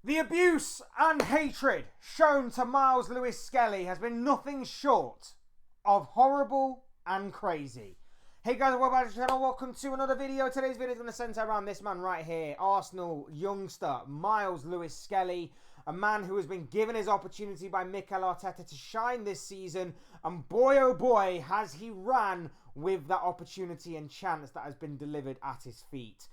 The abuse and hatred shown to Myles Lewis-Skelly has been nothing short of horrible and crazy. Hey guys, welcome back to the channel. Welcome to another video. Today's video is going to center around this man right here, Arsenal youngster Myles Lewis-Skelly, a man who has been given his opportunity by Mikel Arteta to shine this season, and boy oh boy has he ran with that opportunity and chance that has been delivered at his feet.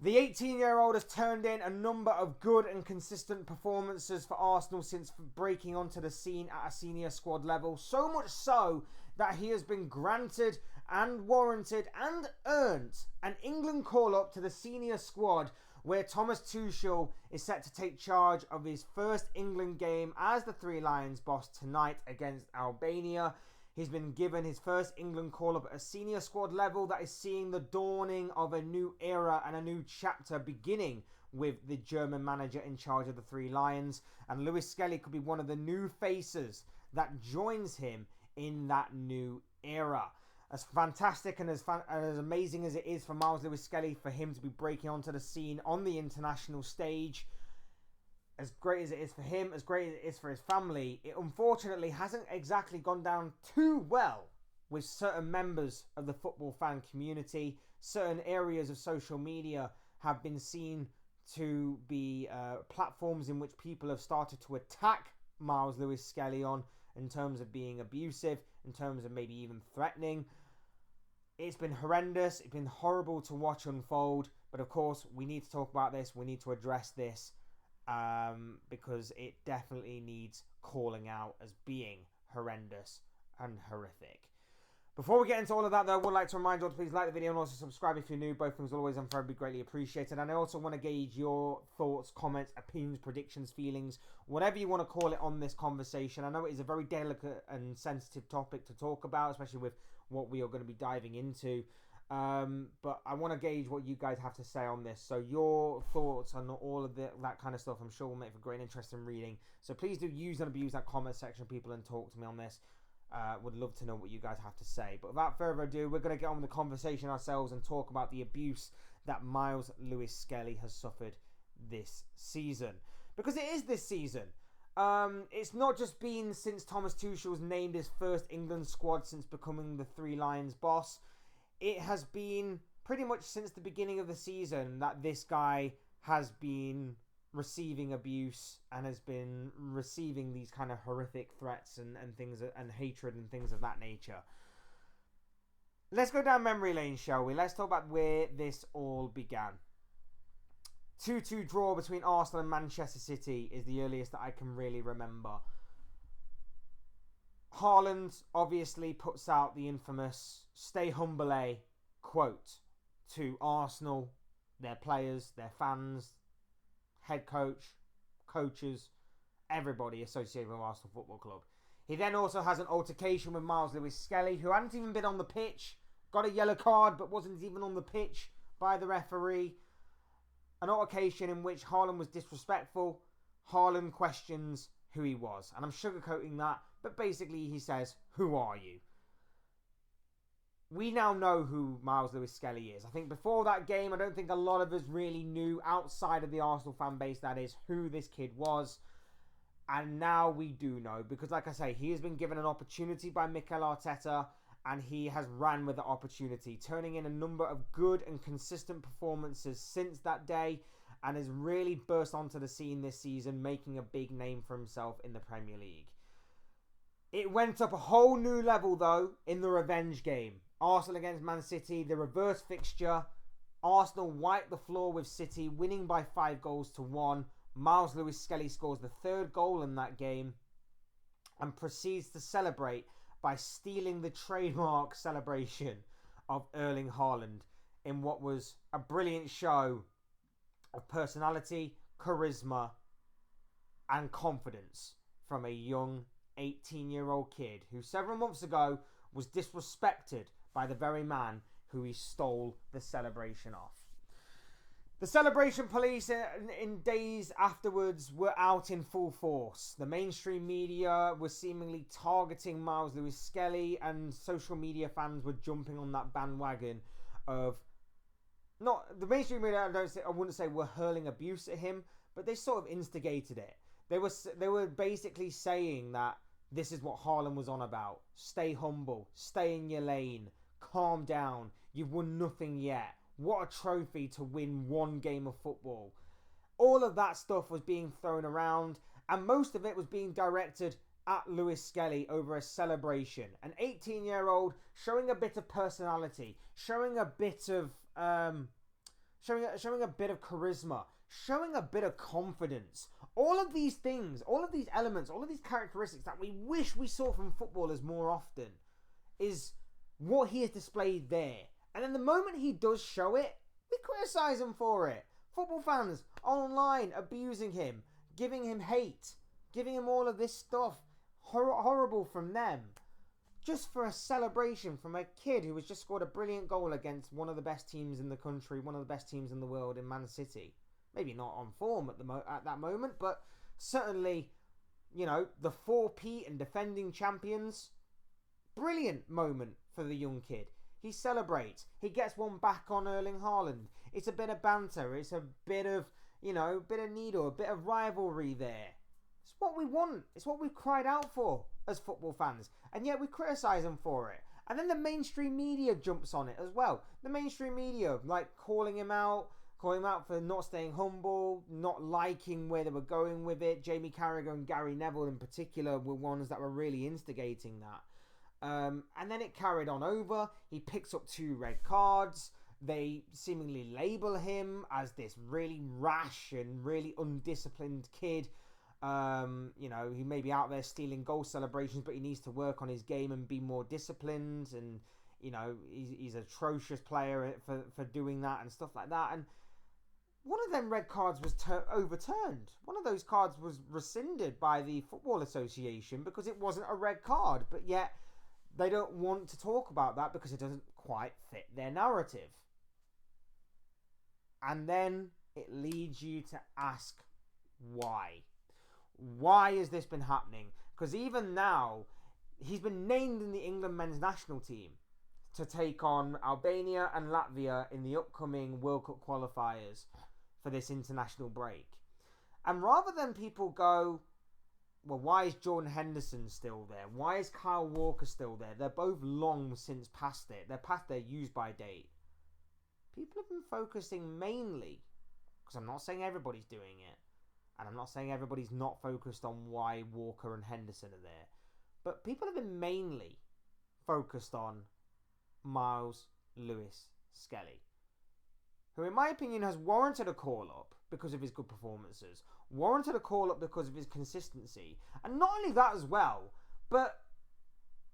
The 18-year-old has turned in a number of good and consistent performances for Arsenal since breaking onto the scene at a senior squad level. So much so that he has been granted and warranted and earned an England call-up to the senior squad, where Thomas Tuchel is set to take charge of his first England game as the Three Lions boss tonight against Albania. He's been given his first England call-up at a senior squad level that is seeing the dawning of a new era and a new chapter beginning with the German manager in charge of the Three Lions. And Lewis-Skelly could be one of the new faces that joins him in that new era. As fantastic and as amazing as it is for Myles Lewis-Skelly for him to be breaking onto the scene on the international stage, as great as it is for him, as great as it is for his family, it unfortunately hasn't exactly gone down too well with certain members of the football fan community. Certain areas of social media have been seen to be platforms in which people have started to attack Myles Lewis-Skelly on, in terms of being abusive, in terms of maybe even threatening. It's been horrendous. It's been horrible to watch unfold. But of course, we need to talk about this. We need to address this. Because it definitely needs calling out as being horrendous and horrific. Before we get into all of that, though, I would like to remind you all to please like the video and also subscribe if you're new. Both things always and forever be greatly appreciated. And I also want to gauge your thoughts, comments, opinions, predictions, feelings, whatever you want to call it on this conversation. I know it is a very delicate and sensitive topic to talk about, especially with what we are going to be diving into. But I want to gauge what you guys have to say on this. So your thoughts on all of that kind of stuff, I'm sure will make for great and interesting reading. So please do use and abuse that comment section, people, and talk to me on this. Would love to know what you guys have to say. But without further ado, we're going to get on with the conversation ourselves and talk about the abuse that Myles Lewis-Skelly has suffered this season. Because it is this season. It's not just been since Thomas Tuchel was named his first England squad since becoming the Three Lions boss. It has been pretty much since the beginning of the season that this guy has been receiving abuse and has been receiving these kind of horrific threats and things and hatred and things of that nature. Let's go down memory lane, shall we? Let's talk about where this all began. 2-2 draw between Arsenal and Manchester City is the earliest that I can really remember. Haaland obviously puts out the infamous "Stay humble" quote to Arsenal, their players, their fans, head coach, coaches, everybody associated with Arsenal Football Club. He then also has an altercation with Myles Lewis-Skelly, who hadn't even been on the pitch, got a yellow card but wasn't even on the pitch by the referee. An altercation in which Haaland was disrespectful. Haaland questions who he was. And I'm sugarcoating that, but basically he says, "Who are you?" We now know who Myles Lewis-Skelly is. I think before that game, I don't think a lot of us really knew, outside of the Arsenal fan base that is, who this kid was. And now we do know, because like I say, he has been given an opportunity by Mikel Arteta, and he has ran with the opportunity, turning in a number of good and consistent performances since that day, and has really burst onto the scene this season, making a big name for himself in the Premier League. It went up a whole new level, though, in the revenge game. Arsenal against Man City, the reverse fixture. Arsenal wiped the floor with City, winning by 5-1. Myles Lewis-Skelly scores the third goal in that game and proceeds to celebrate by stealing the trademark celebration of Erling Haaland in what was a brilliant show of personality, charisma, and confidence from a young 18-year-old kid who several months ago was disrespected by the very man who he stole the celebration off. The celebration police in days afterwards were out in full force. The mainstream media was seemingly targeting Myles Lewis-Skelly, and social media fans were jumping on that bandwagon of, not the mainstream media, I wouldn't say were hurling abuse at him, but but they sort of instigated it. They were basically saying that this is what Haaland was on about. Stay humble, stay in your lane, calm down. You've won nothing yet. What a trophy to win one game of football. All of that stuff was being thrown around, and most of it was being directed at Lewis-Skelly over a celebration. An 18-year-old showing a bit of personality, showing a bit of showing a bit of charisma, showing a bit of confidence. All of these things, all of these elements, all of these characteristics that we wish we saw from footballers more often is what he has displayed there. And then the moment he does show it, we criticise him for it. Football fans online abusing him, giving him hate, giving him all of this stuff. Horrible from them. Just for a celebration from a kid who has just scored a brilliant goal against one of the best teams in the country, one of the best teams in the world in Man City. Maybe not on form at that moment, but certainly, you know, the 4-peat and defending champions. Brilliant moment for the young kid. He celebrates. He gets one back on Erling Haaland. It's a bit of banter. It's a bit of, you know, a bit of needle, a bit of rivalry there. It's what we want. It's what we've cried out for as football fans. And yet we criticise them for it. And then the mainstream media jumps on it as well. The mainstream media, like calling him out for not staying humble, not liking where they were going with it. Jamie Carragher and Gary Neville in particular were ones that were really instigating that. And then it carried on over. He picks up 2 red cards. They seemingly label him as this really rash and really undisciplined kid. You know, he may be out there stealing goal celebrations, but he needs to work on his game and be more disciplined. And, you know, he's an atrocious player for doing that and stuff like that. And one of them red cards was overturned. One of those cards was rescinded by the Football Association because it wasn't a red card. But yet they don't want to talk about that because it doesn't quite fit their narrative. And then it leads you to ask why. Why has this been happening? Because even now, he's been named in the England men's national team to take on Albania and Latvia in the upcoming World Cup qualifiers for this international break. And rather than people go, well, why is Jordan Henderson still there? Why is Kyle Walker still there? They're both long since past it. They're past their use-by date. People have been focusing mainly, because I'm not saying everybody's doing it, and I'm not saying everybody's not focused on why Walker and Henderson are there, but people have been mainly focused on Myles Lewis-Skelly, who in my opinion has warranted a call-up because of his good performances, warranted a call-up because of his consistency, and not only that as well, but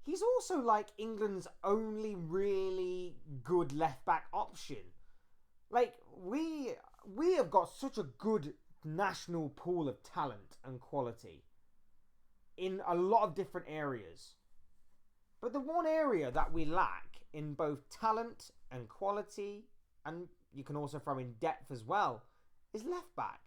he's also like England's only really good left-back option. Like, we have got such a good national pool of talent and quality in a lot of different areas. But the one area that we lack in both talent and quality, and you can also throw in depth as well, is left back.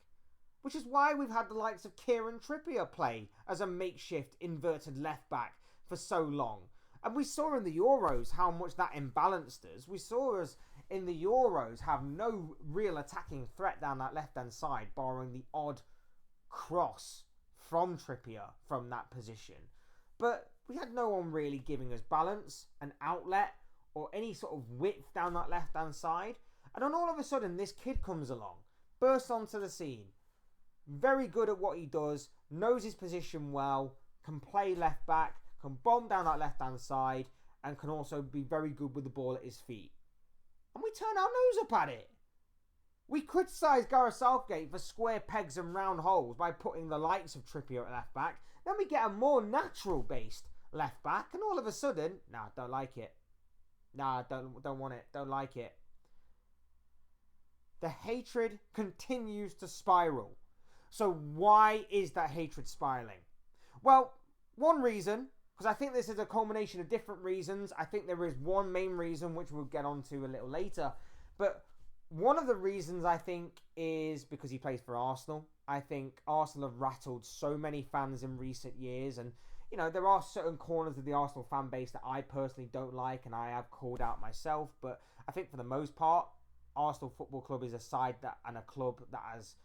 Which is why we've had the likes of Kieran Trippier play as a makeshift inverted left back for so long. And we saw in the Euros how much that imbalanced us. We saw us in the Euros have no real attacking threat down that left-hand side, barring the odd cross from Trippier from that position. But we had no one really giving us balance, an outlet, or any sort of width down that left-hand side. And then all of a sudden, this kid comes along, bursts onto the scene, very good at what he does, knows his position well, can play left-back, can bomb down that left-hand side, and can also be very good with the ball at his feet. And we turn our nose up at it. We criticise Gareth Southgate for square pegs and round holes by putting the likes of Trippier at left-back. Then we get a more natural-based left-back, and all of a sudden, nah, don't like it. Nah, don't want it. Don't like it. The hatred continues to spiral. So why is that hatred spiraling? Well, one reason, because I think this is a culmination of different reasons. I think there is one main reason, which we'll get onto a little later. But one of the reasons, I think, is because he plays for Arsenal. I think Arsenal have rattled so many fans in recent years. And, you know, there are certain corners of the Arsenal fan base that I personally don't like, and I have called out myself. But I think for the most part, Arsenal Football Club is a side that and a club that has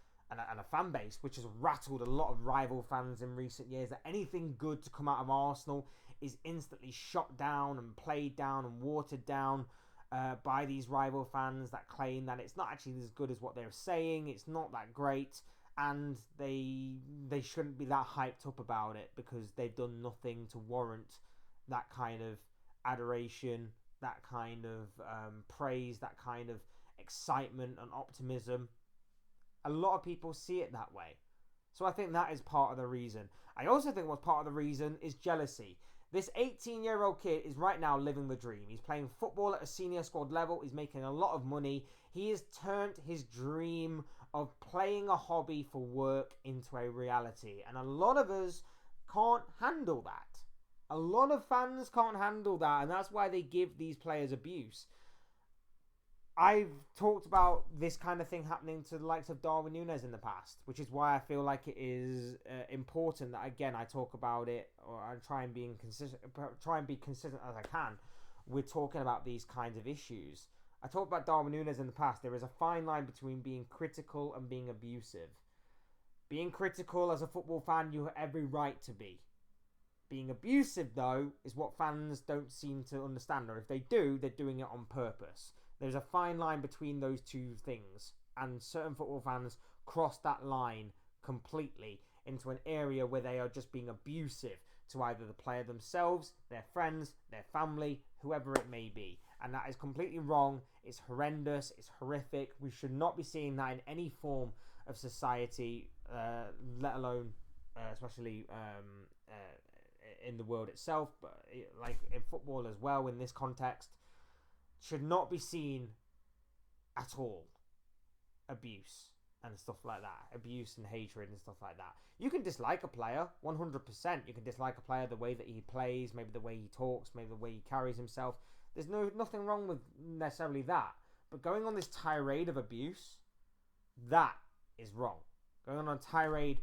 and a fan base which has rattled a lot of rival fans in recent years, that anything good to come out of Arsenal is instantly shot down and played down and watered down by these rival fans that claim that it's not actually as good as what they're saying, it's not that great, and they shouldn't be that hyped up about it because they've done nothing to warrant that kind of adoration, that kind of praise, that kind of excitement and optimism. A lot of people see it that way. So I think that is part of the reason. I also think what's part of the reason is jealousy. This 18-year-old kid is right now living the dream. He's playing football at a senior squad level. He's making a lot of money. He has turned his dream of playing a hobby for work into a reality. And a lot of us can't handle that. A lot of fans can't handle that. And that's why they give these players abuse. I've talked about this kind of thing happening to the likes of Darwin Núñez in the past, which is why I feel like it is important that, again, I talk about it, or I try and be consistent as I can with talking about these kinds of issues. I talked about Darwin Núñez in the past. There is a fine line between being critical and being abusive. Being critical as a football fan, you have every right to be. Being abusive, though, is what fans don't seem to understand, or if they do, they're doing it on purpose. There's a fine line between those two things, and certain football fans cross that line completely into an area where they are just being abusive to either the player themselves, their friends, their family, whoever it may be. And that is completely wrong. It's horrendous. It's horrific. We should not be seeing that in any form of society, let alone especially in the world itself, but like in football as well, in this context. Should not be seen at all. Abuse and stuff like that. Abuse and hatred and stuff like that. You can dislike a player, 100%. You can dislike a player the way that he plays, maybe the way he talks, maybe the way he carries himself. There's nothing wrong with necessarily that. But going on this tirade of abuse, that is wrong. Going on a tirade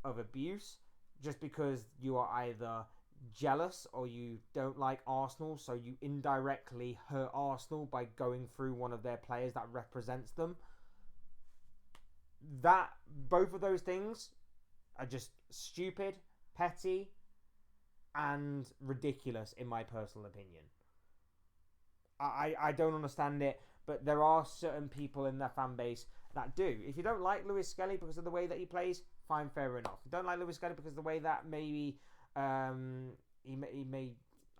of abuse just because you are either jealous or you don't like Arsenal, so you indirectly hurt Arsenal by going through one of their players that represents them. That both of those things are just stupid, petty, and ridiculous in my personal opinion. I don't understand it, but there are certain people in their fan base that do. If you don't like Lewis-Skelly because of the way that he plays, fine, fair enough. If you don't like Lewis-Skelly because of the way that maybe he may,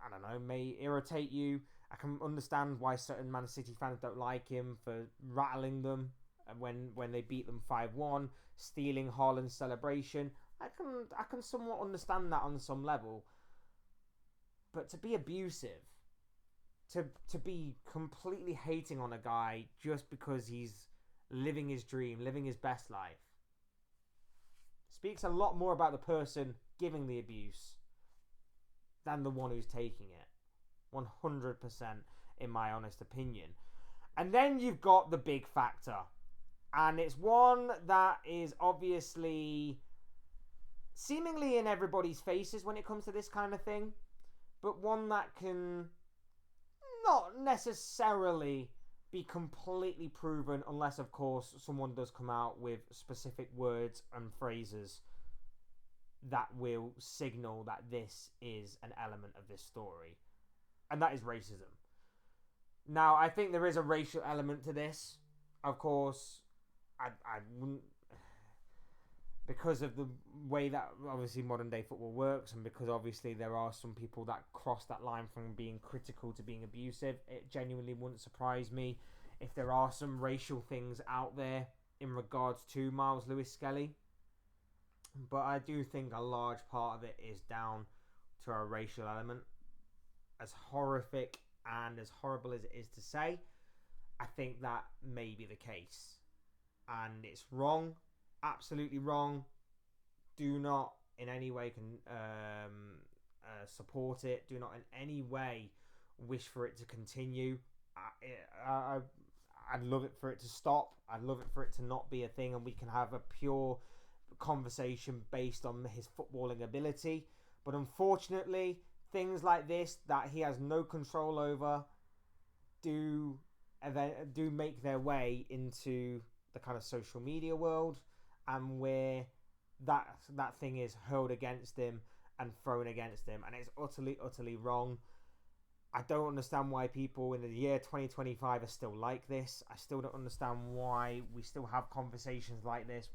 I don't know, may irritate you. I can understand why certain Man City fans don't like him for rattling them when they beat them 5-1, stealing Haaland's celebration. I can somewhat understand that on some level. But to be abusive, to be completely hating on a guy just because he's living his dream, living his best life, speaks a lot more about the person giving the abuse than the one who's taking it. 100% in my honest opinion. And then you've got the big factor. And it's one that is obviously seemingly in everybody's faces when it comes to this kind of thing. But one that can not necessarily be completely proven unless, of course, someone does come out with specific words and phrases that will signal that this is an element of this story. And that is racism. Now, I think there is a racial element to this. Of course, I wouldn't... Because of the way that, obviously, modern day football works, and because, obviously, there are some people that cross that line from being critical to being abusive, it genuinely wouldn't surprise me if there are some racial things out there in regards to Myles Lewis-Skelly. But I do think a large part of it is down to a racial element. As horrific and as horrible as it is to say, I think that may be the case. And it's wrong. Absolutely wrong. Do not in any way support it. Do not in any way wish for it to continue. I'd love it for it to stop. I'd love it for it to not be a thing, and we can have a pure conversation based on his footballing ability. But unfortunately, things like this that he has no control over do make their way into the kind of social media world, and where that thing is hurled against him and thrown against him, and it's utterly wrong. I don't understand why people in the year 2025 are still like this. I still don't understand why we still have conversations like this,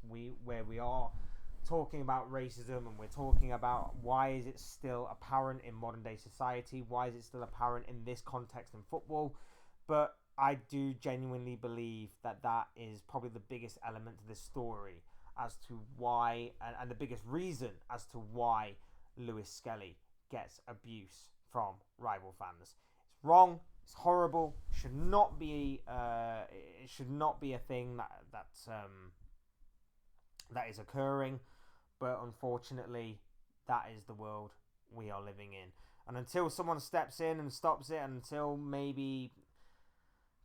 where we are talking about racism, and we're talking about why is it still apparent in modern day society, why is it still apparent in this context in football. But I do genuinely believe that is probably the biggest element to this story as to why, and the biggest reason as to why Lewis-Skelly gets abuse from rival fans. It's wrong. It's horrible. It should not be. It should not be a thing that is occurring. But unfortunately, that is the world we are living in. And until someone steps in and stops it, until maybe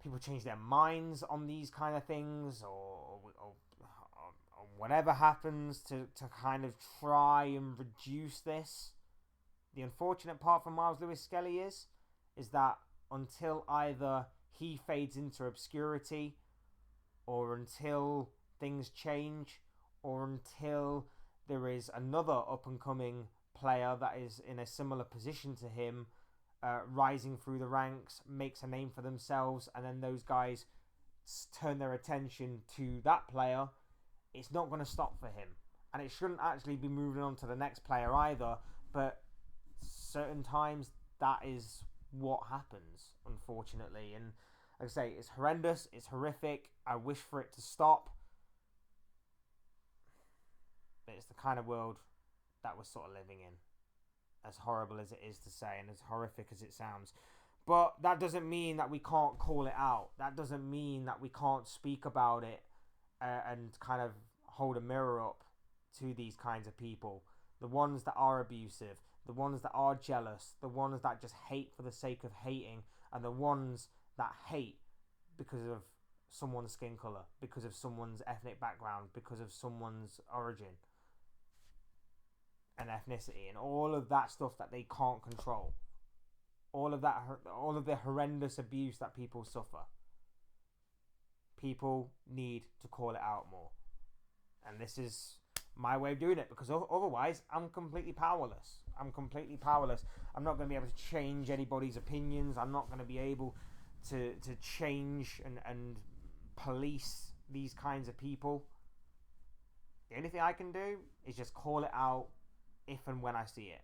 people change their minds on these kind of things, or whatever happens to kind of try and reduce this. The unfortunate part for Myles Lewis-Skelly is that until either he fades into obscurity, or until things change, or until there is another up-and-coming player that is in a similar position to him, rising through the ranks, makes a name for themselves, and then those guys turn their attention to that player, it's not going to stop for him. And it shouldn't actually be moving on to the next player either, but certain times that is what happens, unfortunately. And like I say, it's horrendous, it's horrific. I wish for it to stop, but it's the kind of world that we're sort of living in, as horrible as it is to say and as horrific as it sounds. But that doesn't mean that we can't call it out. That doesn't mean that we can't speak about it and kind of hold a mirror up to these kinds of people. The ones that are abusive, the ones that are jealous, the ones that just hate for the sake of hating, and the ones that hate because of someone's skin colour, because of someone's ethnic background, because of someone's origin and ethnicity, and all of that stuff that they can't control. All of the horrendous abuse that people suffer. People need to call it out more. And this is my way of doing it, because otherwise I'm completely powerless. I'm not going to be able to change anybody's opinions. I'm not going to be able to change and police these kinds of people. The only thing I can do is just call it out if and when I see it.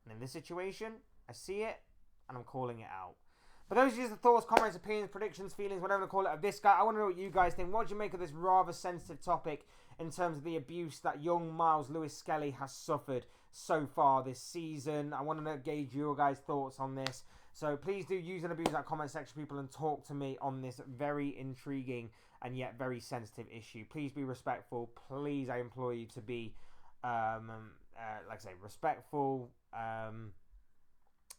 And in this situation, I see it and I'm calling it out. But those are just the thoughts, comments, opinions, predictions, feelings, whatever to call it, of this guy. I want to know what you guys think. What do you make of this rather sensitive topic in terms of the abuse that young Myles Lewis-Skelly has suffered so far this season? I want to gauge your guys' thoughts on this. So please do use and abuse that comment section, people, and talk to me on this very intriguing and yet very sensitive issue. Please be respectful. Please, I implore you to be, like I say, respectful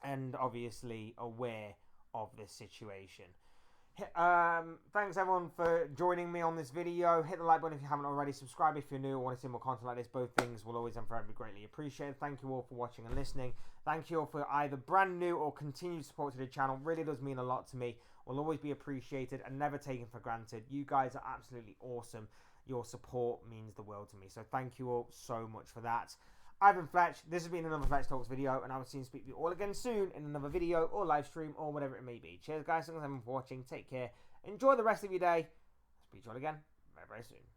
and obviously aware of this situation. Thanks everyone for joining me on this video. Hit the like button if you haven't already. Subscribe if you're new or want to see more content like this. Both things will always and forever be greatly appreciated. Thank you all for watching and listening. Thank you all for either brand new or continued support to the channel. Really does mean a lot to me. Will always be appreciated and never taken for granted. You guys are absolutely awesome. Your support means the world to me. So thank you all so much for that. I've been Fletch. This has been another Fletch Talks video, and I will see you and speak to you all again soon in another video or live stream or whatever it may be. Cheers, guys. Thanks everyone for watching. Take care. Enjoy the rest of your day. Speak to you all again very, very soon.